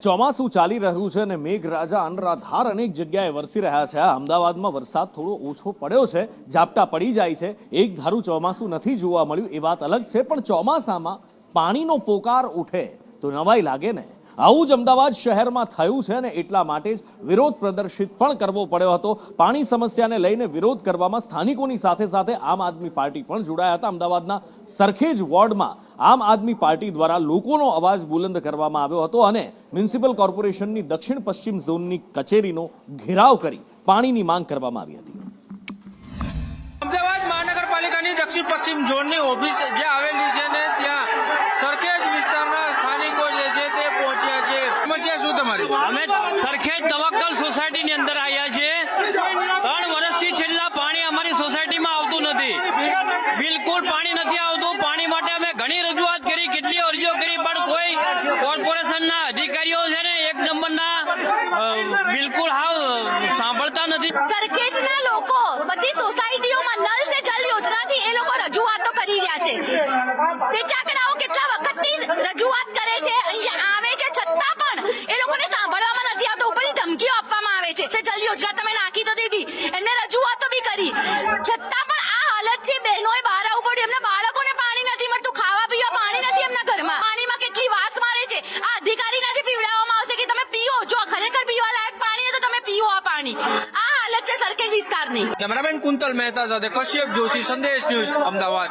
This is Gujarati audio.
ચોમાસું ચાલી રહ્યું છે અને મેઘરાજા અનરાધાર અનેક જગ્યાએ વરસી રહ્યા છે. અમદાવાદમાં વરસાદ થોડો ઓછો પડ્યો છે, ઝાપટા પડી જાય છે. એક ધારું ચોમાસું નથી જોવા મળ્યું એ વાત અલગ છે, પણ ચોમાસામાં પાણીનો પોકાર ઉઠે તો નવાઈ લાગે ને. આવું જ અમદાવાદ શહેરમાં થયું છે અને એટલા માટે જ વિરોધ પ્રદર્શિત પણ કરવો પડ્યો હતો. પાણી સમસ્યાને લઈને વિરોધ કરવામાં સ્થાનિકોની સાથે સાથે આમ આદમી પાર્ટી પણ જોડાયા હતા. અમદાવાદના સરખેજ વોર્ડમાં આમ આદમી પાર્ટી દ્વારા લોકોનો અવાજ બુલંદ કરવામાં આવ્યો હતો અને મ્યુનિસિપલ કોર્પોરેશનની દક્ષિણ પશ્ચિમ ઝોનની કચેરીનો ઘેરાવ કરી પાણીની માંગ કરવામાં આવી હતી. અમદાવાદ મહાનગરપાલિકાની દક્ષિણ પશ્ચિમ ઝોનની ઓફિસ જે આવેલી છે ને ત્યાં સરખેજ વિસ્તારના સ્થાનિકો જે છે તે પહોંચ્યા છે. સમસ્યા શું તમારી? અમે સરખેજ તવક્કલ સોસાયટીની અંદર આવ્યા છીએ. 3 વર્ષથી છેલ્લા પાણી અમારી સોસાયટીમાં આવતું નથી, બિલકુલ પાણી નથી આવતું. પાણી માટે અમે ઘણી રજૂઆત કરી, કેટલી અરજીઓ કરી, પણ કોઈ કોર્પોરેશનના અધિકારીઓ છે ને એક નંબરના બિલકુલ હાવ સાંભળતા નથી. સરખેજના લોકો બધી સોસાયટીઓમાં નલ સે જલ યોજનાથી એ લોકો રજૂઆતો કરી રહ્યા છે. પેચાકડાઓ કેટલા વખતથી રજૂઆત કરે છે, અહીંયા આવે છે, છતાં પણ એ લોકોને સાંભળવામાં નથી આવતું. ઉપરથી ધમકીઓ આપવામાં આવે છે. તે જલ યોજના તમે નાખી તો દીધી, એમને રજૂઆતો બી કરી, છતાં પણ આ હાલત છે. બહેનોએ બહાર આવવું પડ્યું, એમના બાળકોને પાણી નથી મળતું, ખાવા પીવા પાણી નથી એમના ઘરમાં. પાણીમાં કેટલી વાસ મારે છે. આ અધિકારીને જે પીવડાવવામાં આવશે કે તમે પીઓ, જો ખરેખર પીવા લાયક પાણી હોય તો તમે પીઓ આ પાણી. આ હાલત છે સરખેજ વિસ્તારની. કેમેરામેન કુંતલ મહેતા સાથે કશ્યપ જોશી, સંદેશ ન્યૂઝ, અમદાવાદ.